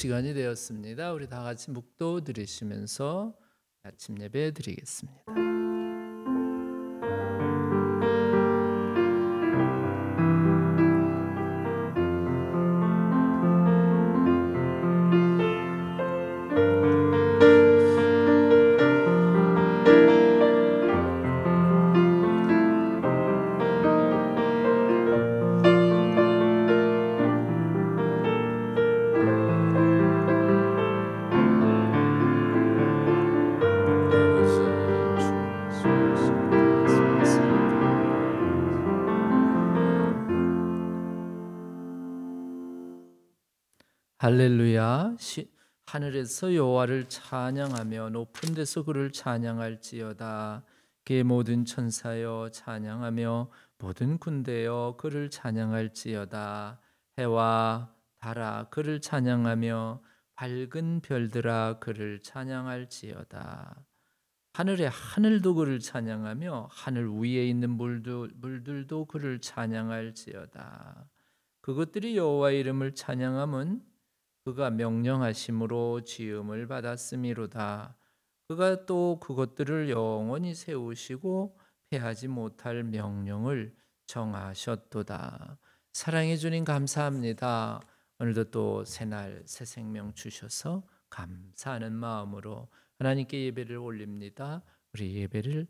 시간이 되었습니다. 우리 다 같이 묵도 드리시면서 아침 예배 드리겠습니다. 할렐루야. 하늘에서 여호와를 찬양하며 높은 데서 그를 찬양할지어다. 그의 모든 천사여 찬양하며 모든 군대여 그를 찬양할지어다. 해와 달아 그를 찬양하며 밝은 별들아 그를 찬양할지어다. 하늘의 하늘도 그를 찬양하며 하늘 위에 있는 물들도 그를 찬양할지어다. 그것들이 여호와의 이름을 찬양함은 그가 명령하심으로 지음을 받았음이로다. 그가 또 그것들을 영원히 세우시고 패하지 못할 명령을 정하셨도다. 사랑해 주님 감사합니다. 오늘도 또 새날 새 생명 주셔서 감사하는 마음으로 하나님께 예배를 올립니다. 우리 예배를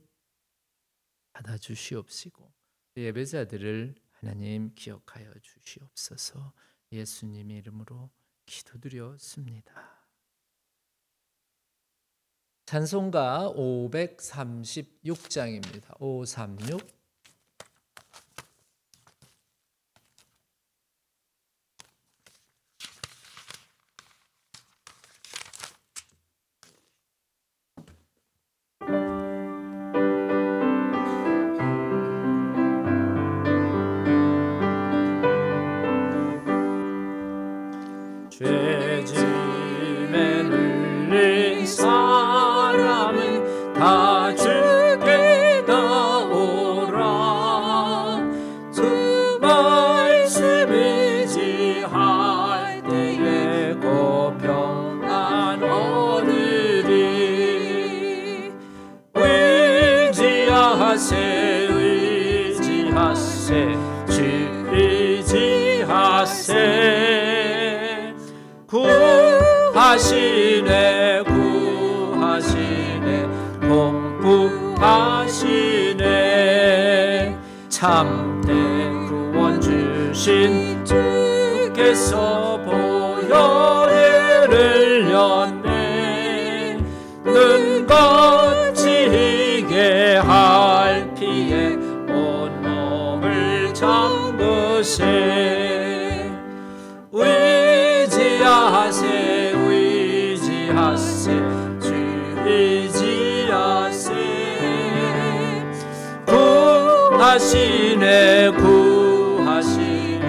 받아주시옵시고 예배자들을 하나님 기억하여 주시옵소서. 예수님의 이름으로 기도드렸습니다. 찬송가 536장입니다. 536. 죄짐에 눌린 사람은 다 주께 나오라. 주 말씀 의지할 때에 곧 평안 얻으리. 의지하세 의지하세 주 의지하세. 구하시네 구하시네 공부하시네. 참된 구원 주신 주께서 보혈을 흘렸네. 눈 거치게 할 피에 온몸을 잠그세. 의지하세 의지하세 주 의지하세. 구하시네 구하시네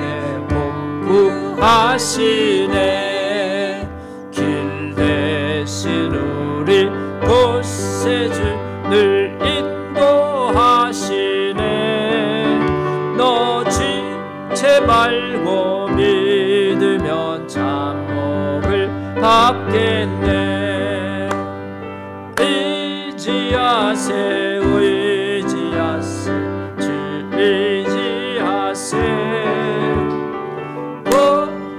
공부하시네. 길 대신 우리 곳에 주 늘 인도하시네. 너 지체 말고 믿으면 잠복을 받겠네. 의지하세 의지하세 주 의지하세.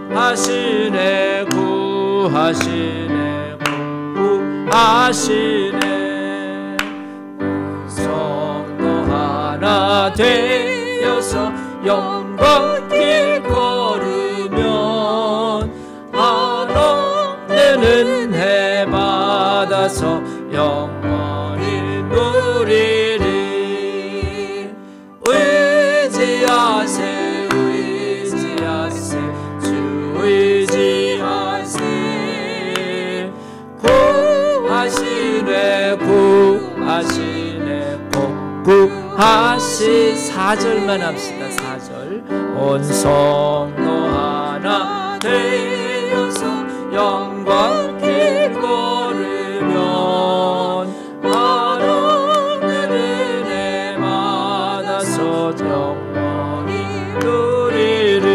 구하시네 구하시네 구하시네. 성도 하나 되어서 영광 길 걸으면 한없는 은혜 받아서 영원히 누리리. 의지하세 의지하세 주 의지하세. 구하시네 구하시네 공구하시. 4절만 합시다. 4절. 온 성도 하나 되어서 영광 길 걸으면 한없는 은혜 받아서 영원히 누리리.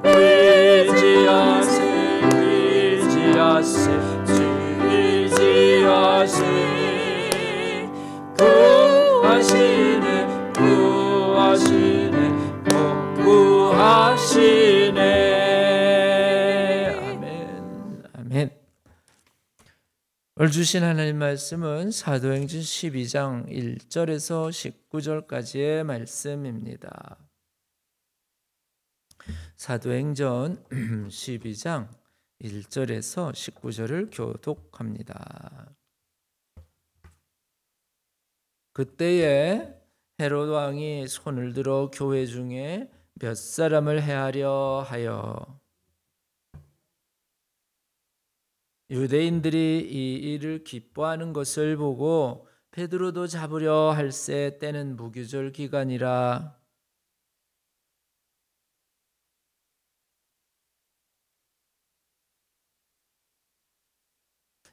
의지하세 오늘 주신 하나님 말씀은 사도행전 12장 1절에서 19절까지의 말씀입니다. 사도행전 12장 1절에서 19절을 교독합니다. 그때에 헤롯 왕이 손을 들어 교회 중에 몇 사람을 해하려 하여 유대인들이 이 일을 기뻐하는 것을 보고 베드로도 잡으려 할새 때는 무교절 기간이라.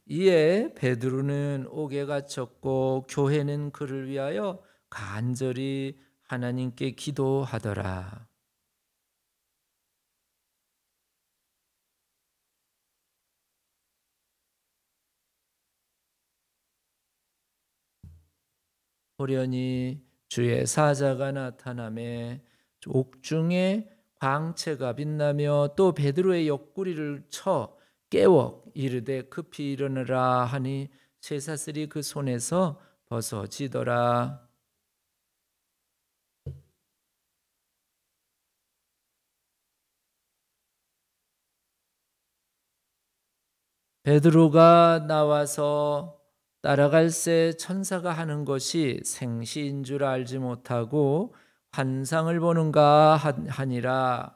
이에 베드로는 옥에 갇혔고 교회는 그를 위하여 간절히 하나님께 기도하더라. 호련히 주의 사자가 나타나매 옥중에 광채가 빛나며 또 베드로의 옆구리를 쳐 깨워 이르되 급히 일어나라 하니 쇠사슬이 그 손에서 벗어지더라. 베드로가 나와서 따라갈새 천사가 하는 것이 생시인 줄 알지 못하고 환상을 보는가 하니라.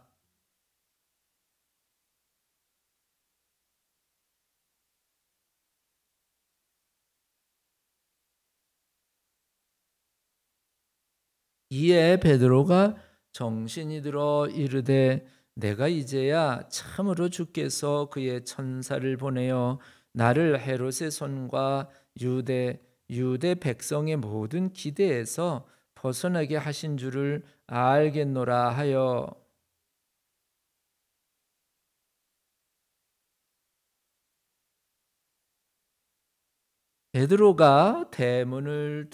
이에 베드로가 정신이 들어 이르되 내가 이제야 참으로 주께서 그의 천사를 보내어 나를 헤롯의 손과 유대 백성의 모든 기대에서 벗어나게 하신 줄을 알겠노라 하여 베드로가 대문을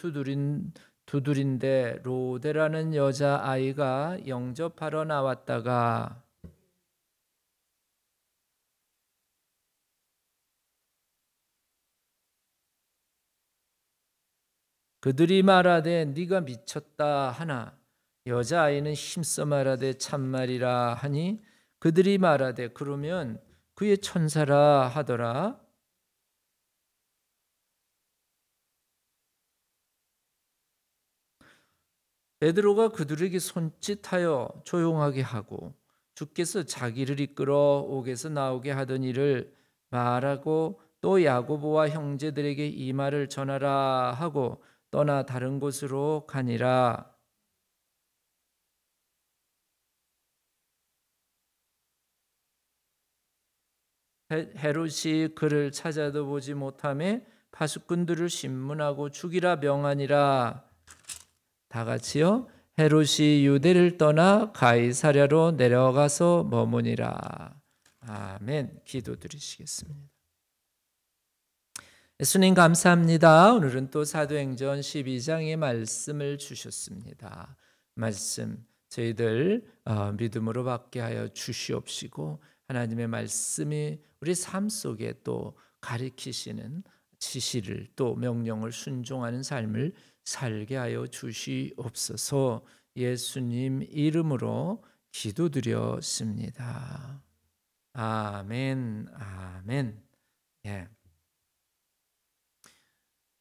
두드린데 로데라는 여자아이가 영접하러 나왔다가 그들이 말하되 네가 미쳤다 하나 여자아이는 힘써 말하되 참말이라 하니 그들이 말하되 그러면 그의 천사라 하더라. 베드로가 그들에게 손짓하여 조용하게 하고 주께서 자기를 이끌어 옥에서 나오게 하던 일을 말하고 또 야고보와 형제들에게 이 말을 전하라 하고 떠나 다른 곳으로 가니라. 헤롯이 그를 찾아도 보지 못하며 파수꾼들을 신문하고 죽이라 명하니라. 다 같이요. 헤롯이 유대를 떠나 가이사랴로 내려가서 머무니라. 아멘. 기도드리시겠습니다. 예수님 감사합니다. 오늘은 또 사도행전 12장의 말씀을 주셨습니다. 말씀 저희들 믿음으로 받게 하여 주시옵시고 하나님의 말씀이 우리 삶 속에 또 가리키시는 지시를 또 명령을 순종하는 삶을 살게 하여 주시옵소서. 예수님 이름으로 기도드렸습니다. 아멘. 아멘. 예.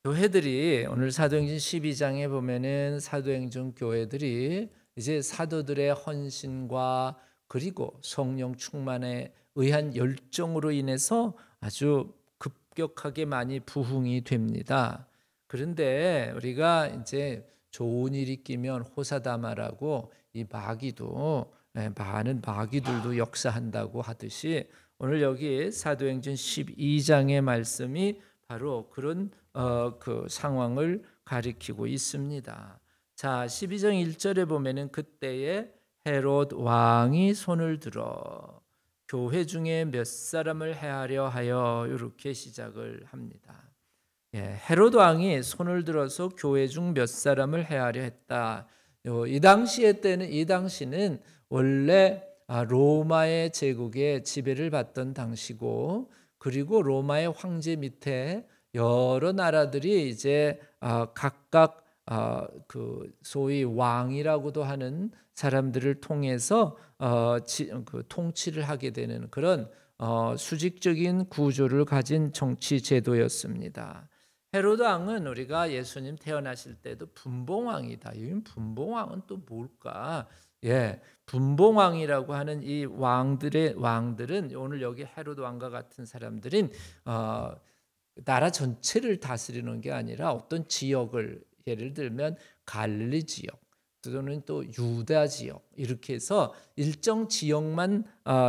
교회들이 오늘 사도행전 12장에 보면은 사도행전 교회들이 이제 사도들의 헌신과 그리고 성령 충만에 의한 열정으로 인해서 아주 급격하게 많이 부흥이 됩니다. 그런데 우리가 이제 좋은 일이 끼면 호사다마라고 이 마귀도 많은 마귀들도 역사한다고 하듯이 오늘 여기 사도행전 12장의 말씀이 바로 그런 그 상황을 가리키고 있습니다. 자, 12장 1절에 보면은 그때에 헤롯 왕이 손을 들어 교회 중에 몇 사람을 해하려 하여 이렇게 시작을 합니다. 예, 헤롯 왕이 손을 들어서 교회 중 몇 사람을 해하려 했다. 이 당시는 원래 로마의 제국의 지배를 받던 당시고 그리고 로마의 황제 밑에 여러 나라들이 이제 각각 그 소위 왕이라고도 하는 사람들을 통해서 그 통치를 하게 되는 그런 수직적인 구조를 가진 정치 제도였습니다. 헤로드 왕은 우리가 예수님 태어나실 때도 분봉왕이다. 이 분봉왕은 또 뭘까? 예, 분봉왕이라고 하는 이 왕들은 오늘 여기 헤로드 왕과 같은 사람들인 나라 전체를 다스리는 게 아니라 어떤 지역을, 예를 들면 갈릴리 지역 또는 또 유다 지역, 이렇게 해서 일정 지역만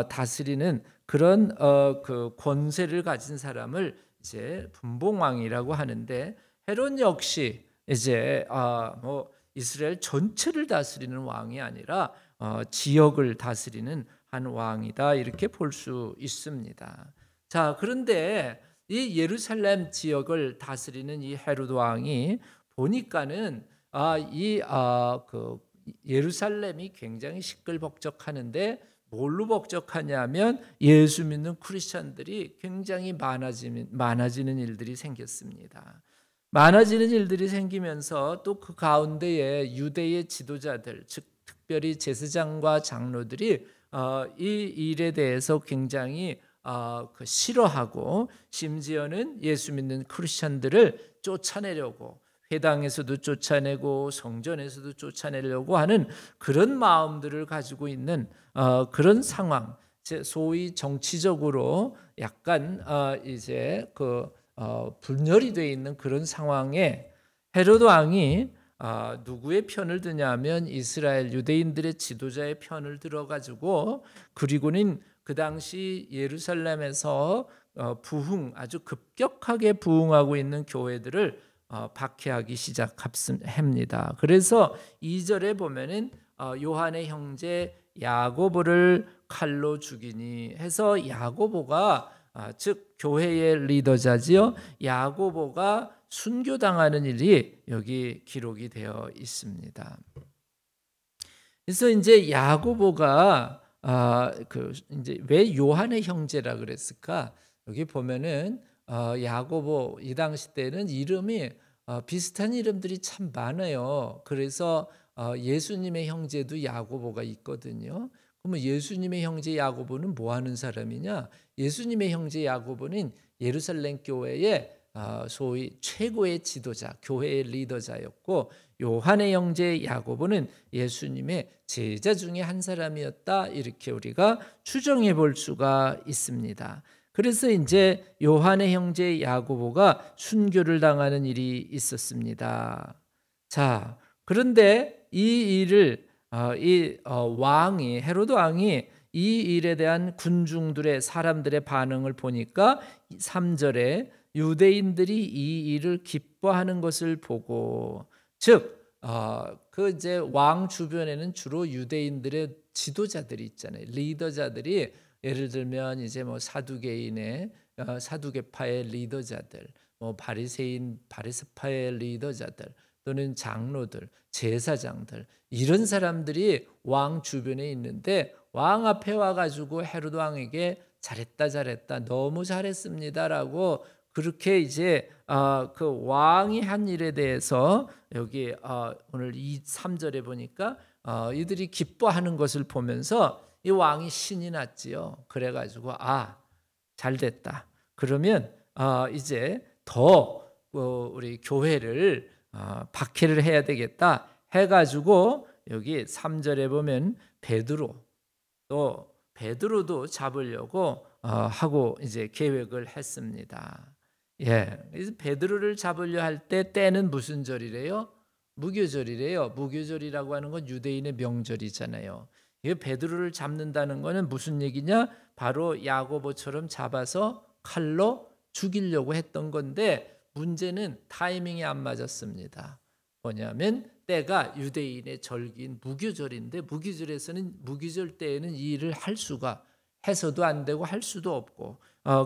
다스리는 그런 그 권세를 가진 사람을 이제 분봉왕이라고 하는데, 헤롯 역시 이제 뭐 이스라엘 전체를 다스리는 왕이 아니라 지역을 다스리는 한 왕이다, 이렇게 볼 수 있습니다. 자, 그런데 이 예루살렘 지역을 다스리는 이 헤롯 왕이 보니까는 그 예루살렘이 굉장히 시끌벅적하는데 뭘로벅적하냐면 예수 믿는 크리스천들이 굉장히 많아지는 일들이 생겼습니다. 많아지는 일들이 생기면서 또 그 가운데에 유대의 지도자들, 즉 특별히 제사장과 장로들이 이 일에 대해서 굉장히 싫어하고, 심지어는 예수 믿는 크리스천들을 쫓아내려고, 회당에서도 쫓아내고 성전에서도 쫓아내려고 하는 그런 마음들을 가지고 있는 그런 상황, 소위 정치적으로 약간 이제 그 분열이 되어 있는 그런 상황에 헤롯 왕이 누구의 편을 드냐면 이스라엘 유대인들의 지도자의 편을 들어가지고, 그리고는 그 당시 예루살렘에서 아주 급격하게 부흥하고 있는 교회들을 박해하기 시작합니다. 그래서 2절에 보면은 요한의 형제 야고보를 칼로 죽이니 해서, 야고보가 즉 교회의 리더자지요, 야고보가 순교당하는 일이 여기 기록이 되어 있습니다. 그래서 이제 야고보가 이제 왜 요한의 형제라 그랬을까? 여기 보면은 야고보, 이 당시 때는 이름이 비슷한 이름들이 참 많아요. 그래서 예수님의 형제도 야고보가 있거든요. 그러면 예수님의 형제 야고보는 뭐 하는 사람이냐? 예수님의 형제 야고보는 예루살렘 교회의 소위 최고의 지도자, 교회의 리더자였고, 요한의 형제 야고보는 예수님의 제자 중에 한 사람이었다, 이렇게 우리가 추정해 볼 수가 있습니다. 그래서 이제 요한의 형제 야고보가 순교를 당하는 일이 있었습니다. 자, 그런데 이 일을 왕이, 헤롯 왕이 이 일에 대한 군중들의, 사람들의 반응을 보니까 3절에 유대인들이 이 일을 기뻐하는 것을 보고, 즉 그 이제 왕 주변에는 주로 유대인들의 지도자들이 있잖아요. 리더자들이, 예를 들면 이제 뭐 사두개파의 리더자들, 뭐 바리새파의 리더자들, 또는 장로들, 제사장들, 이런 사람들이 왕 주변에 있는데, 왕 앞에 와가지고 헤롯 왕에게 잘했다, 너무 잘했습니다라고, 그렇게 이제 그 왕이 한 일에 대해서 여기 오늘 이 3절에 보니까 이들이 기뻐하는 것을 보면서 이 왕이 신이 났지요. 그래가지고 잘됐다. 그러면 이제 더 우리 교회를 박해를 해야 되겠다 해가지고, 여기 3절에 보면 베드로도 잡으려고 하고 이제 계획을 했습니다. 예, 그래서 베드로를 잡으려 할 때는 무슨 절이래요? 무교절이래요. 무교절이라고 하는 건 유대인의 명절이잖아요. 베드로를 잡는다는 것은 무슨 얘기냐? 바로 야고보처럼 잡아서 칼로 죽이려고 했던 건데, 문제는 타이밍이 안 맞았습니다. 뭐냐면 때가 유대인의 절기인 무교절인데, 무교절 때에는 이 일을 해서도 안 되고 할 수도 없고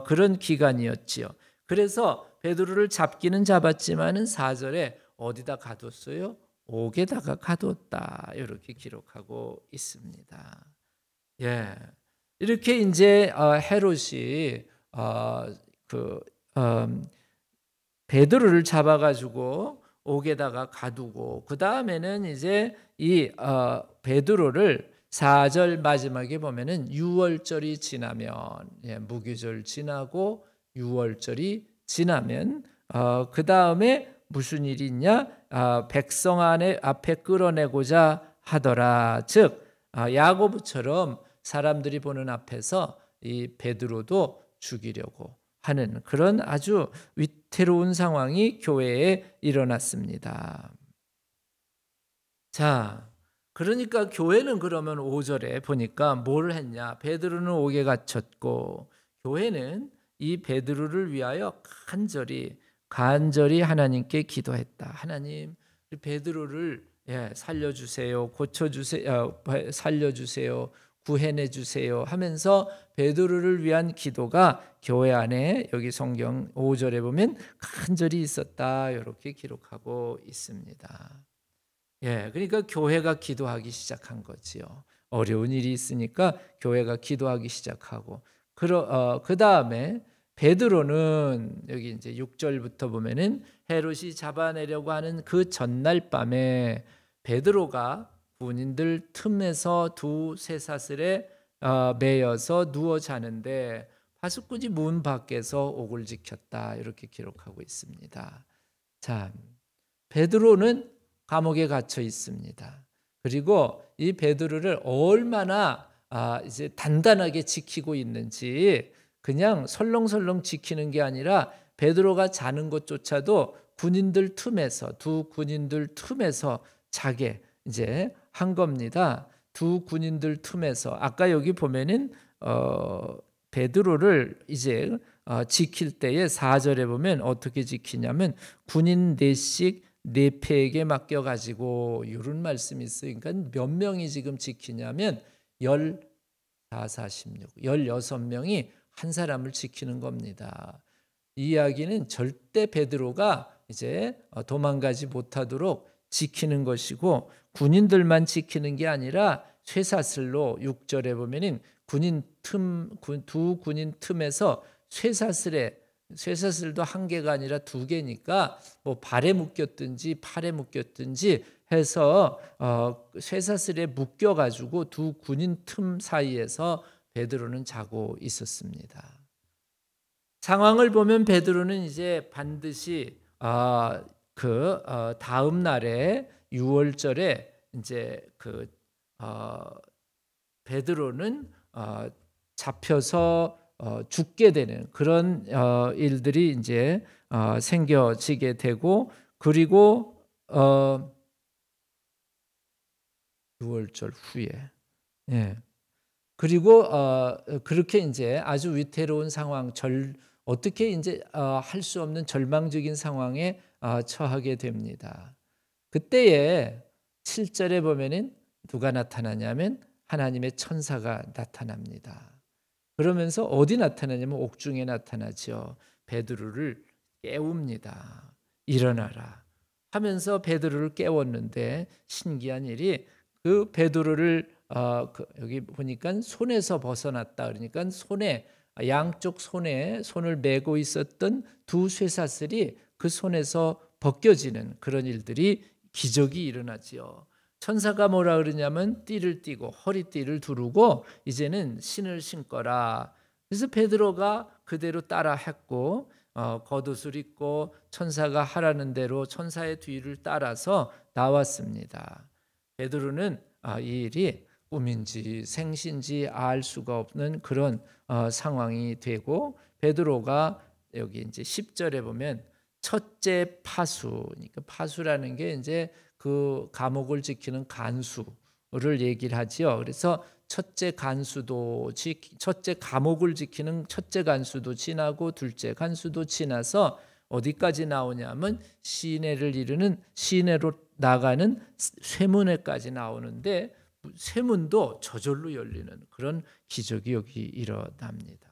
그런 기간이었지요. 그래서 베드로를 잡기는 잡았지만은 4절에 어디다 가뒀어요? 옥에다가 가뒀다, 이렇게 기록하고 있습니다. 예, 이렇게 이제 헤롯이 베드로를 잡아가지고 옥에다가 가두고 그 다음에는 이제 이 베드로를 4절 마지막에 보면은 유월절이 지나면 무교절 지나고 유월절이 지나면 그 다음에 무슨 일이 있냐? 백성 앞에 끌어내고자 하더라. 즉 야고보처럼 사람들이 보는 앞에서 이 베드로도 죽이려고 하는 그런 아주 위태로운 상황이 교회에 일어났습니다. 자, 그러니까 교회는 그러면 5절에 보니까 뭘 했냐? 베드로는 옥에 갇혔고 교회는 이 베드로를 위하여 간절히 하나님께 기도했다. 하나님, 베드로를 살려주세요, 고쳐주세요, 살려주세요, 구해내주세요 하면서 베드로를 위한 기도가 교회 안에 여기 성경 5절에 보면 간절히 있었다 이렇게 기록하고 있습니다. 그러니까 교회가 기도하기 시작한 거지요. 어려운 일이 있으니까 교회가 기도하기 시작하고 그 다음에 베드로는 여기 이제 6절부터 보면은 헤롯이 잡아내려고 하는 그 전날 밤에 베드로가 군인들 틈에서 두 쇠사슬에 매여서 누워 자는데 파수꾼이 문 밖에서 옥을 지켰다 이렇게 기록하고 있습니다. 자, 베드로는 감옥에 갇혀 있습니다. 그리고 이 베드로를 얼마나 이제 단단하게 지키고 있는지 그냥 설렁설렁 지키는 게 아니라 베드로가 자는 것조차도 군인들 틈에서 두 군인들 틈에서 자게 이제 한 겁니다. 두 군인들 틈에서 아까 여기 보면은 베드로를 이제 지킬 때에 4절에 보면 어떻게 지키냐면 군인 넷씩 네 패에게 맡겨가지고 이런 말씀이 있어요. 그러니까 몇 명이 지금 지키냐면 16명이 한 사람을 지키는 겁니다. 이 이야기는 절대 베드로가 이제 도망가지 못하도록 지키는 것이고 군인들만 지키는 게 아니라 쇠사슬로 6절에 보면은 두 군인 틈에서 쇠사슬도 한 개가 아니라 두 개니까 뭐 발에 묶였든지 팔에 묶였든지 해서 쇠사슬에 묶여가지고 두 군인 틈 사이에서 베드로는 자고 있었습니다. 상황을 보면 베드로는 이제 반드시 다음 날에 6월절에 이제 베드로는 잡혀서 죽게 되는 그런 일들이 이제 생겨지게 되고 그리고 6월절 후에 그리고 그렇게 이제 아주 위태로운 상황 어떻게 이제 할 수 없는 절망적인 상황에 처하게 됩니다. 그때에 7절에 보면은 누가 나타나냐면 하나님의 천사가 나타납니다. 그러면서 어디 나타나냐면 옥중에 나타나죠. 베드로를 깨웁니다. 일어나라 하면서 베드로를 깨웠는데 신기한 일이 그 베드로를 여기 보니까 손에서 벗어났다. 그러니까 양쪽 손에 손을 메고 있었던 두 쇠사슬이 그 손에서 벗겨지는 그런 일들이 기적이 일어나지요. 천사가 뭐라 그러냐면 띠를 띠고 허리띠를 두르고 이제는 신을 신거라. 그래서 베드로가 그대로 따라 했고 겉옷을 입고 천사가 하라는 대로 천사의 뒤를 따라서 나왔습니다. 베드로는 이 일이 꿈인지 생신지 알 수가 없는 그런 상황이 되고 베드로가 여기 이제 10절에 보면 첫째 그러니까 파수라는 게 이제 그 감옥을 지키는 간수를 얘기를 하지요. 그래서 첫째 감옥을 지키는 첫째 간수도 지나고 둘째 간수도 지나서 어디까지 나오냐면 시내를 이르는 시내로 나가는 쇠문에까지 나오는데 쇠문도 저절로 열리는 그런 기적이 여기 일어납니다.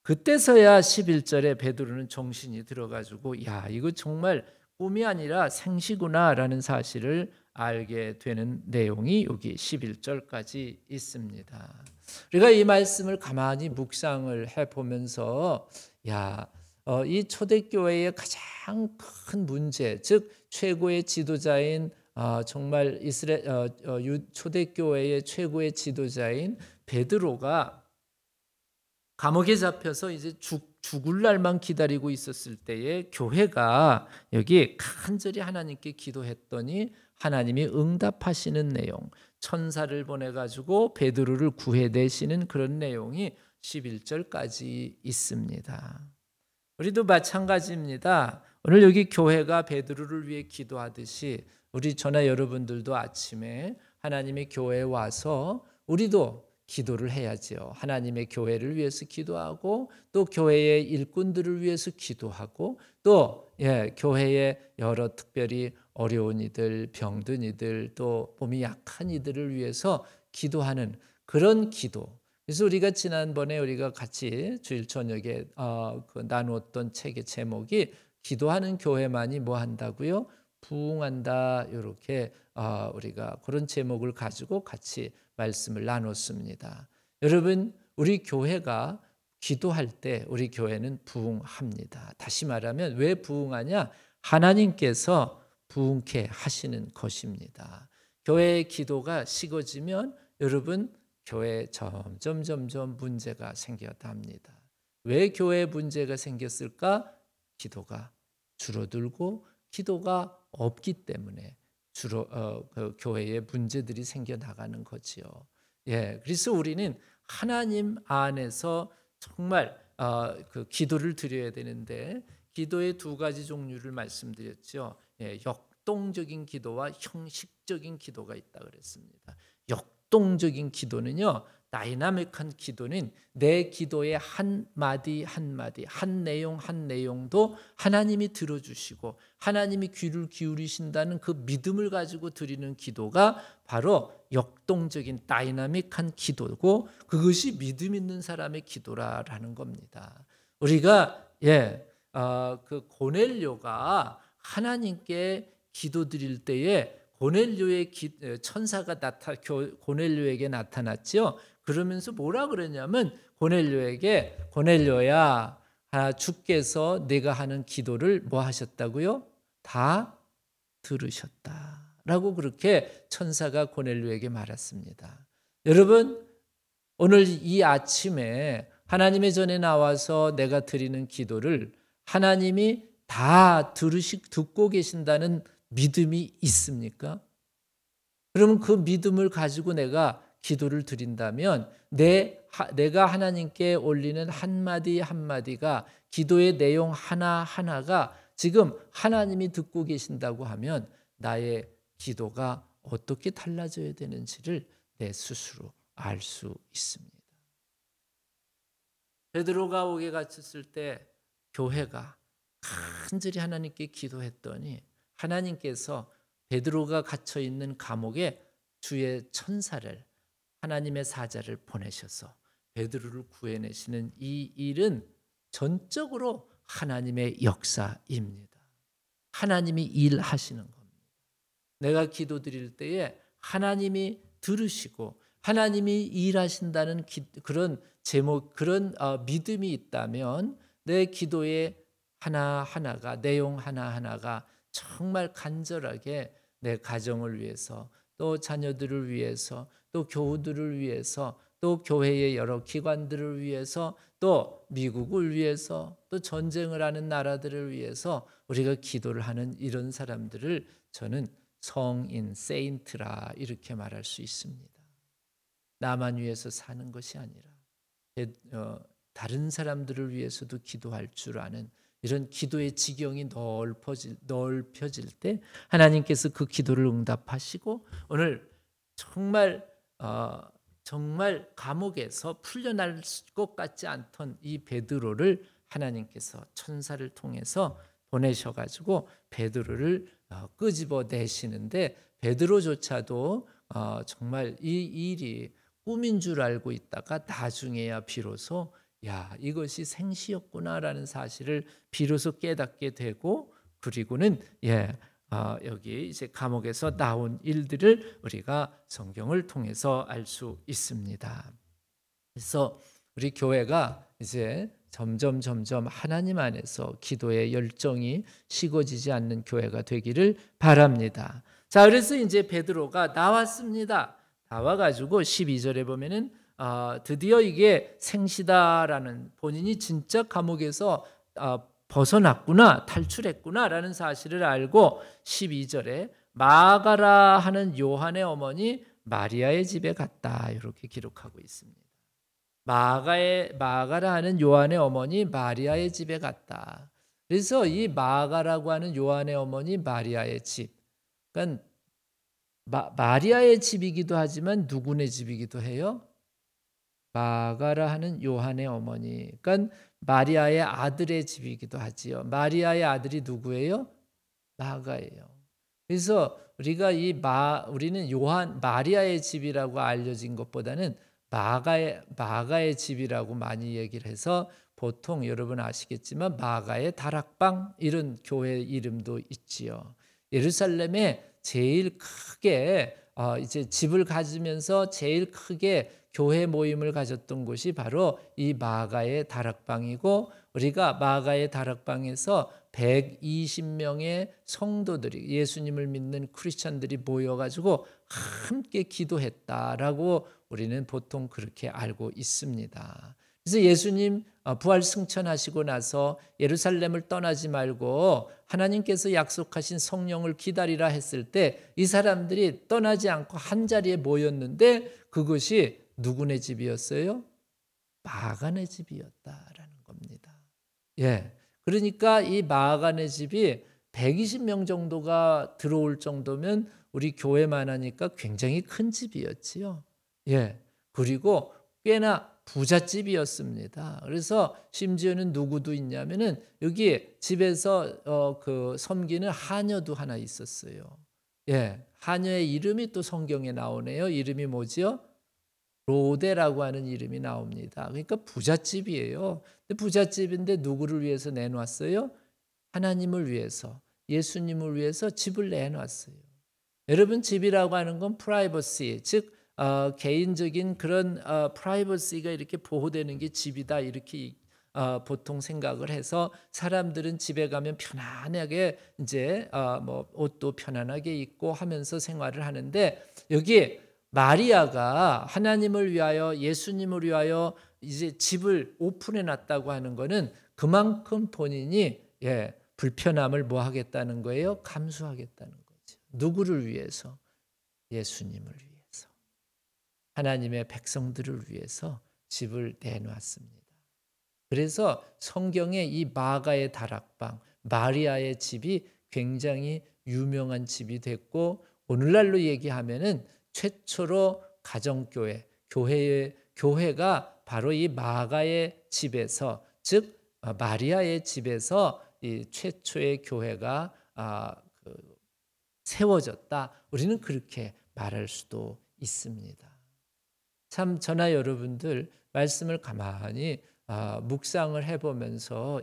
그때서야 11절에 베드로는 정신이 들어가지고 야 이거 정말 꿈이 아니라 생시구나라는 사실을 알게 되는 내용이 여기 11절까지 있습니다. 우리가 이 말씀을 가만히 묵상을 해보면서 야 이 초대교회의 가장 큰 문제, 즉 최고의 지도자인 정말 초대교회의 최고의 지도자인 베드로가 감옥에 잡혀서 이제 죽을 날만 기다리고 있었을 때에 교회가 여기 간절히 하나님께 기도했더니 하나님이 응답하시는 내용, 천사를 보내가지고 베드로를 구해내시는 그런 내용이 11절까지 있습니다. 우리도 마찬가지입니다. 오늘 여기 교회가 베드로를 위해 기도하듯이 우리 저나 여러분들도 아침에 하나님의 교회에 와서 우리도 기도를 해야지요. 하나님의 교회를 위해서 기도하고 또 교회의 일꾼들을 위해서 기도하고 또 교회의 여러 특별히 어려운 이들, 병든 이들, 또 몸이 약한 이들을 위해서 기도하는 그런 기도. 그래서 우리가 지난번에 우리가 같이 주일 저녁에 나누었던 책의 제목이 기도하는 교회만이 뭐 한다고요? 부흥한다. 이렇게 우리가 그런 제목을 가지고 같이 말씀을 나눴습니다. 여러분, 우리 교회가 기도할 때 우리 교회는 부흥합니다. 다시 말하면 왜 부흥하냐? 하나님께서 부흥케 하시는 것입니다. 교회의 기도가 식어지면 여러분 교회에 점점 문제가 생겨야 합니다. 왜 교회에 문제가 생겼을까? 기도가 줄어들고 기도가 없기 때문에 주로 그 교회에 문제들이 생겨나가는 거지요. 그래서 우리는 하나님 안에서 정말 그 기도를 드려야 되는데 기도의 두 가지 종류를 말씀드렸죠. 역동적인 기도와 형식적인 기도가 있다 그랬습니다. 역동적인 기도는요, 다이나믹한 기도는 내 기도의 한 마디 한 마디, 한 내용 한 내용도 하나님이 들어주시고 하나님이 귀를 기울이신다는 그 믿음을 가지고 드리는 기도가 바로 역동적인 다이나믹한 기도고 그것이 믿음 있는 사람의 기도라는 겁니다. 우리가 그 고넬료가 하나님께 기도드릴 때에 고넬료의 천사가 고넬료에게 나타났죠. 그러면서 뭐라 그러냐면 고넬료에게 고넬료야, 주께서 내가 하는 기도를 뭐 하셨다고요? 다 들으셨다라고 그렇게 천사가 고넬료에게 말했습니다. 여러분, 오늘 이 아침에 하나님의 전에 나와서 내가 드리는 기도를 하나님이 다 듣고 계신다는 믿음이 있습니까? 그러면 그 믿음을 가지고 내가 기도를 드린다면 내가 하나님께 올리는 한마디 한마디가 기도의 내용 하나하나가 지금 하나님이 듣고 계신다고 하면 나의 기도가 어떻게 달라져야 되는지를 내 스스로 알 수 있습니다. 베드로가 옥에 갇혔을 때 교회가 간절히 하나님께 기도했더니 하나님께서 베드로가 갇혀 있는 감옥에 주의 천사를 하나님의 사자를 보내셔서 베드로를 구해내시는 이 일은 전적으로 하나님의 역사입니다. 하나님이 일하시는 겁니다. 내가 기도드릴 때에 하나님이 들으시고 하나님이 일하신다는 그런 제목, 그런 믿음이 있다면 내 기도의 하나하나가, 내용 하나하나가 정말 간절하게 내 가정을 위해서, 또 자녀들을 위해서, 또 교우들을 위해서, 또 교회의 여러 기관들을 위해서, 또 미국을 위해서, 또 전쟁을 하는 나라들을 위해서 우리가 기도를 하는 이런 사람들을 저는 성인, 세인트라 이렇게 말할 수 있습니다. 나만 위해서 사는 것이 아니라 다른 사람들을 위해서도 기도할 줄 아는 이런 기도의 지경이 넓혀질 때 하나님께서 그 기도를 응답하시고 오늘 정말 감옥에서 풀려날 것 같지 않던 이 베드로를 하나님께서 천사를 통해서 보내셔가지고 베드로를 끄집어내시는데 베드로조차도 정말 이 일이 꿈인 줄 알고 있다가 나중에야 비로소 이것이 생시였구나라는 사실을 비로소 깨닫게 되고 그리고는 여기 이제 감옥에서 나온 일들을 우리가 성경을 통해서 알 수 있습니다. 그래서 우리 교회가 이제 점점 하나님 안에서 기도의 열정이 식어지지 않는 교회가 되기를 바랍니다. 자, 그래서 이제 베드로가 나왔습니다. 나와가지고 12절에 보면은 드디어 이게 생시다라는, 본인이 진짜 감옥에서 벗어났구나, 탈출했구나라는 사실을 알고 12절에 마가라 하는 요한의 어머니 마리아의 집에 갔다, 이렇게 기록하고 있습니다. 마가라 하는 요한의 어머니 마리아의 집에 갔다. 그래서 이 마가라고 하는 요한의 어머니 마리아의 집, 그러니까 마리아의 집이기도 하지만 누구네 집이기도 해요? 마가라 하는 요한의 어머니, 그러니까 마리아의 아들의 집이기도 하지요. 마리아의 아들이 누구예요? 마가예요. 그래서 우리는 마리아의 집이라고 알려진 것보다는 마가의 집이라고 많이 얘기를 해서, 보통 여러분 아시겠지만 마가의 다락방, 이런 교회 이름도 있지요. 예루살렘에 제일 크게 이제 집을 가지면서 제일 크게 교회 모임을 가졌던 곳이 바로 이 마가의 다락방이고, 우리가 마가의 다락방에서 120명의 성도들이, 예수님을 믿는 크리스찬들이 모여가지고 함께 기도했다라고 우리는 보통 그렇게 알고 있습니다. 그래서 예수님 부활 승천하시고 나서 예루살렘을 떠나지 말고 하나님께서 약속하신 성령을 기다리라 했을 때 이 사람들이 떠나지 않고 한 자리에 모였는데, 그것이 누구네 집이었어요? 마가네 집이었다라는 겁니다. 예, 그러니까 이 마가네 집이 120명 정도가 들어올 정도면 우리 교회만 하니까 굉장히 큰 집이었지요. 예, 그리고 꽤나 부잣집이었습니다. 그래서 심지어는 누구도 있냐면은 여기 집에서 섬기는 하녀도 하나 있었어요. 예, 하녀의 이름이 또 성경에 나오네요. 이름이 뭐지요? 로데라고 하는 이름이 나옵니다. 그러니까 부잣집이에요. 근데 부잣집인데 누구를 위해서 내놨어요? 하나님을 위해서, 예수님을 위해서 집을 내놨어요. 여러분, 집이라고 하는 건 프라이버시, 즉 개인적인 그런 프라이버시가 이렇게 보호되는 게 집이다, 이렇게 보통 생각을 해서 사람들은 집에 가면 편안하게 이제 뭐 옷도 편안하게 입고 하면서 생활을 하는데, 여기 마리아가 하나님을 위하여, 예수님을 위하여 이제 집을 오픈해 놨다고 하는 것은 그만큼 본인이 불편함을 뭐 하겠다는 거예요? 감수하겠다는 거죠. 누구를 위해서? 예수님을 위해서, 하나님의 백성들을 위해서 집을 내놨습니다. 그래서 성경에 이 마가의 다락방, 마리아의 집이 굉장히 유명한 집이 됐고, 오늘날로 얘기하면은 최초로 가정교회, 교회가 바로 이 마가의 집에서, 즉 마리아의 집에서 이 최초의 교회가 세워졌다. 우리는 그렇게 말할 수도 있습니다. 참, 저나 여러분들 말씀을 가만히 묵상을 해보면서,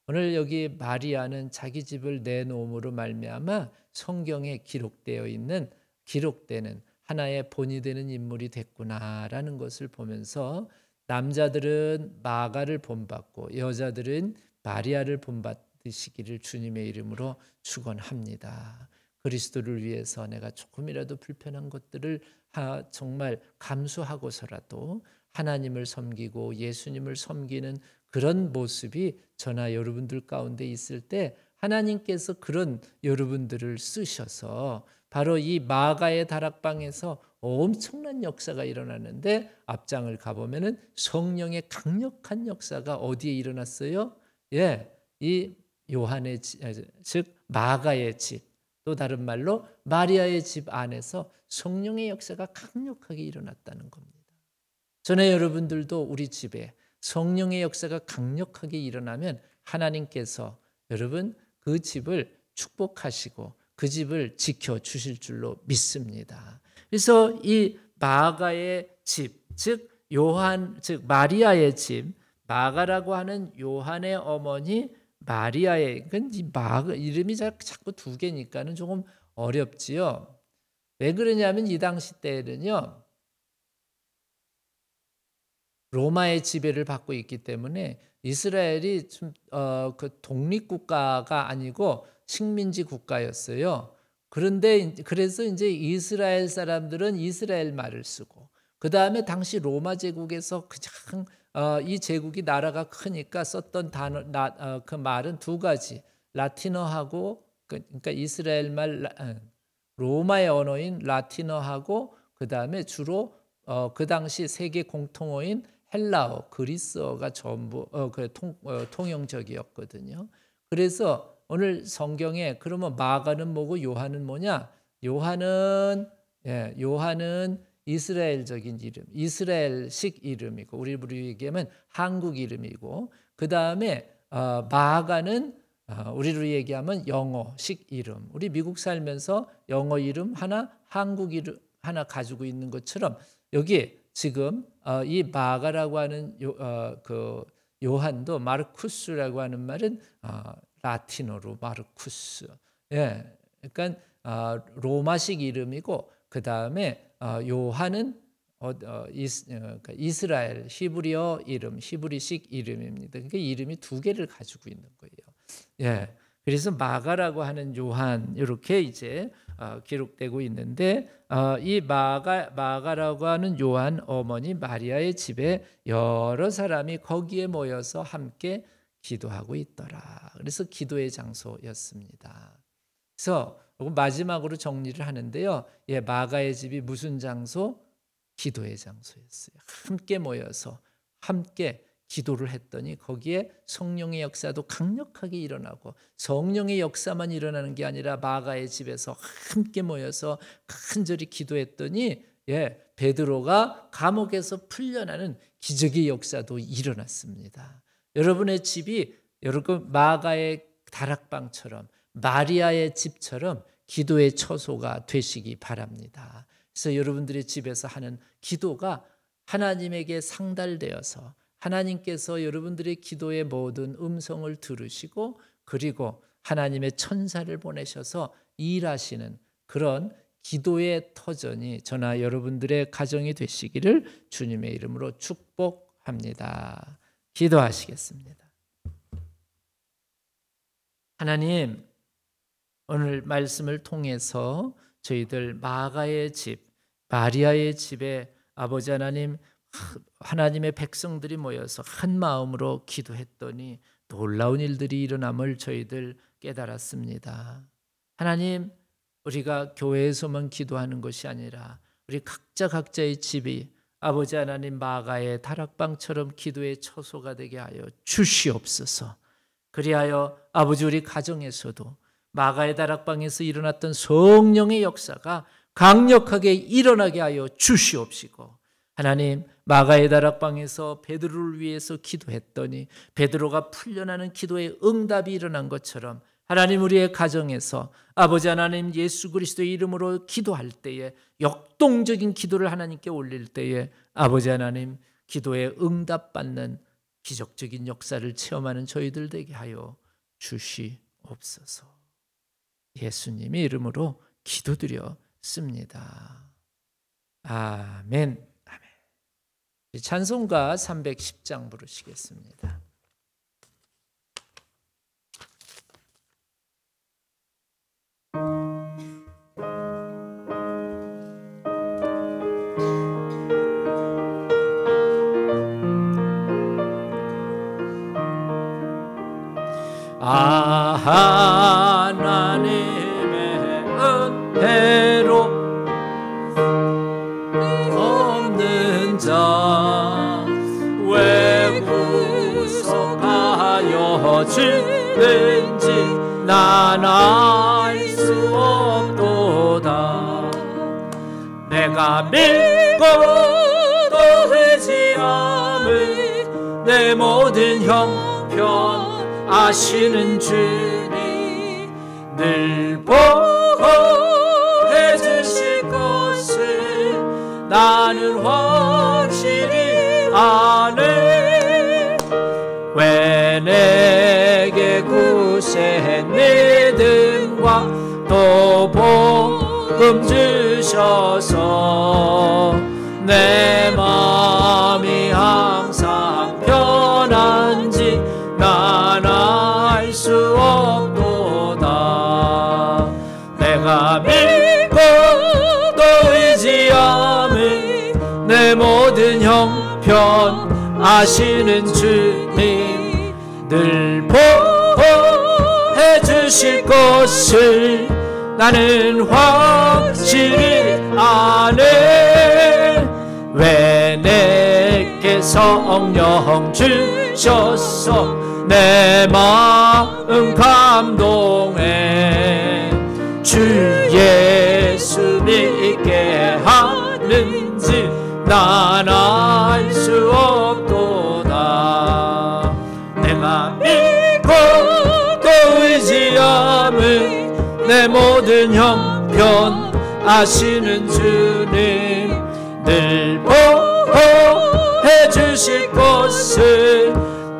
오늘 여기 마리아는 자기 집을 내놓음으로 말미암아 성경에 기록되는 하나의 본이 되는 인물이 됐구나라는 것을 보면서, 남자들은 마가를 본받고 여자들은 마리아를 본받으시기를 주님의 이름으로 축원합니다. 그리스도를 위해서 내가 조금이라도 불편한 것들을 정말 감수하고서라도 하나님을 섬기고 예수님을 섬기는 그런 모습이 저나 여러분들 가운데 있을 때, 하나님께서 그런 여러분들을 쓰셔서 바로 이 마가의 다락방에서 엄청난 역사가 일어나는데, 앞장을 가보면은 성령의 강력한 역사가 어디에 일어났어요? 이 요한의 즉 마가의 집, 또 다른 말로 마리아의 집 안에서 성령의 역사가 강력하게 일어났다는 겁니다. 전에 여러분들도 우리 집에 성령의 역사가 강력하게 일어나면 하나님께서 여러분 그 집을 축복하시고 그 집을 지켜주실 줄로 믿습니다. 그래서 이 마가의 집, 즉 마리아의 집, 마가라고 하는 요한의 어머니 마리아의, 이 마가 이름이 자꾸 두 개니까는 조금 어렵지요. 왜 그러냐면 이 당시 때는요, 로마의 지배를 받고 있기 때문에 이스라엘이 좀 그 독립국가가 아니고 식민지 국가였어요. 그런데 그래서 이제 이스라엘 사람들은 이스라엘 말을 쓰고, 그 다음에 당시 로마 제국에서 가장 이 제국이 나라가 크니까 썼던 단어 그 말은 두 가지, 라틴어하고 그러니까 이스라엘 말 로마의 언어인 라틴어하고 그 다음에 주로 그 당시 세계 공통어인 헬라어, 그리스어가 전부 통용적이었거든요. 그래서 오늘 성경에 그러면 마가는 뭐고 요한은 뭐냐? 요한은 이스라엘적인 이름, 이스라엘식 이름이고, 우리로 얘기하면 한국 이름이고, 그 다음에 마가는 우리로 얘기하면 영어식 이름. 우리 미국 살면서 영어 이름 하나, 한국 이름 하나 가지고 있는 것처럼 여기 지금 이 마가라고 하는 그 요한도 마르쿠스라고 하는 말은 라틴어로 마르쿠스. 예, 그러니까 로마식 이름이고, 그 다음에 요한은 이스라엘 히브리어 이름, 히브리식 이름입니다. 그러니까 이름이 두 개를 가지고 있는 거예요. 예, 그래서 마가라고 하는 요한 이렇게 이제 기록되고 있는데, 이 마가라고 하는 요한 어머니 마리아의 집에 여러 사람이 거기에 모여서 함께 기도하고 있더라. 그래서 기도의 장소였습니다. 그래서 마지막으로 정리를 하는데요. 예, 마가의 집이 무슨 장소? 기도의 장소였어요. 함께 모여서 함께 기도를 했더니 거기에 성령의 역사도 강력하게 일어나고, 성령의 역사만 일어나는 게 아니라 마가의 집에서 함께 모여서 간절히 기도했더니 베드로가 감옥에서 풀려나는 기적의 역사도 일어났습니다. 여러분의 집이 여러분 마가의 다락방처럼, 마리아의 집처럼 기도의 처소가 되시기 바랍니다. 그래서 여러분들의 집에서 하는 기도가 하나님에게 상달되어서 하나님께서 여러분들의 기도의 모든 음성을 들으시고, 그리고 하나님의 천사를 보내셔서 일하시는 그런 기도의 터전이 저나 여러분들의 가정이 되시기를 주님의 이름으로 축복합니다. 기도하시겠습니다. 하나님, 오늘 말씀을 통해서 저희들 마가의 집, 마리아의 집에 아버지 하나님, 하나님의 백성들이 모여서 한 마음으로 기도했더니 놀라운 일들이 일어남을 저희들 깨달았습니다. 하나님, 우리가 교회에서만 기도하는 것이 아니라 우리 각자의 집이 아버지 하나님 마가의 다락방처럼 기도의 처소가 되게 하여 주시옵소서. 그리하여 아버지 우리 가정에서도 마가의 다락방에서 일어났던 성령의 역사가 강력하게 일어나게 하여 주시옵시고, 하나님 마가의 다락방에서 베드로를 위해서 기도했더니 베드로가 풀려나는 기도의 응답이 일어난 것처럼, 하나님 우리의 가정에서 아버지 하나님 예수 그리스도의 이름으로 기도할 때에, 역동적인 기도를 하나님께 올릴 때에 아버지 하나님 기도에 응답받는 기적적인 역사를 체험하는 저희들 되게 하여 주시옵소서. 예수님의 이름으로 기도드렸습니다. 아멘. 아멘. 찬송가 310장 부르시겠습니다. 하나님의 은혜로 없는 자 왜 구속하여 주는지 난 알 수 없도다. 내가 믿고 또 의지함을 내 모든 형편 아시는 주님 늘 보호해 주실 것을 나는 확실히 아네. 왜 내게 구세한 믿음과 또 복음 주셔서 내 마음이 항상 편한지 형편하시는 주님 늘 보호해 주실 것을 나는 확실히 아네. 왜 내게 성령 주셔서 내 마음 감동해 주 예수 믿게 하는지 난 알 수 없도다. 내가 믿고 또 의지함은 내 모든 형편 아시는 주님 늘 보호해 주실 것을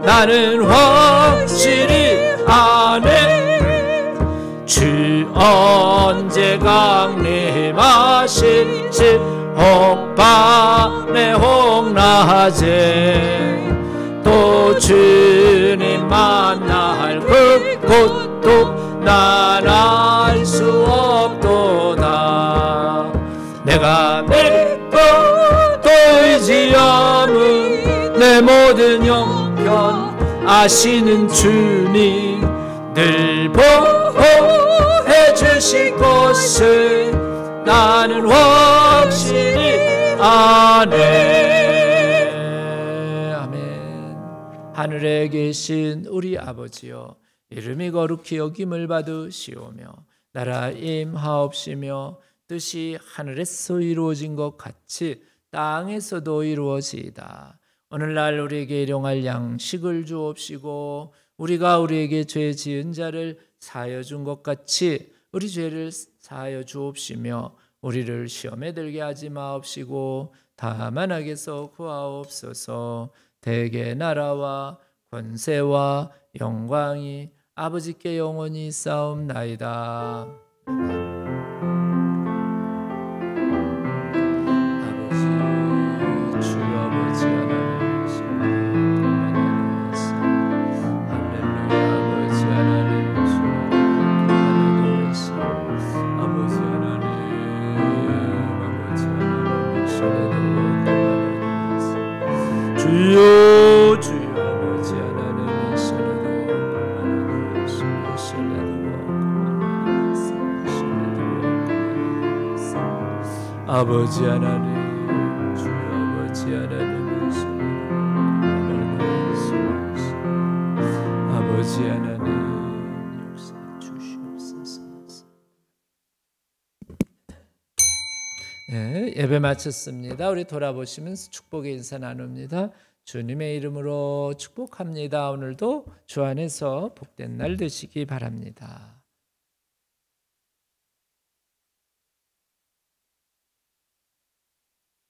나는 확실히 아네. 주 언제 강림하실지 혹밤에 혹낮에 또 주님 만날 그곳도 난 알 수 없도다. 내가 믿고 또 의지함은 내 모든 형편 아시는 주님 늘 보호해 주실 것을 나는 확실히 아네. 아멘. 하늘에 계신 우리 아버지여, 이름이 거룩히 여김을 받으시오며 나라 임하옵시며 뜻이 하늘에서 이루어진 것 같이 땅에서도 이루어지이다. 오늘날 우리에게 일용할 양식을 주옵시고 우리가 우리에게 죄 지은 자를 사하여 준 것 같이 우리 죄를 사하여 주옵시며 우리를 시험에 들게 하지 마옵시고 다만 악에서 구하옵소서. 대개 나라와 권세와 영광이 아버지께 영원히 싸움나이다. 주여 주여 아버지 하나님 신뢰도 아버지 하나님 주여 아버지 하나님 신뢰도 아버지 하나님 역사해 주시옵소서. 네, 예배 마쳤습니다. 우리 돌아보시면서 축복의 인사 나눕니다. 주님의 이름으로 축복합니다. 오늘도 주 안에서 복된 날 되시기 바랍니다.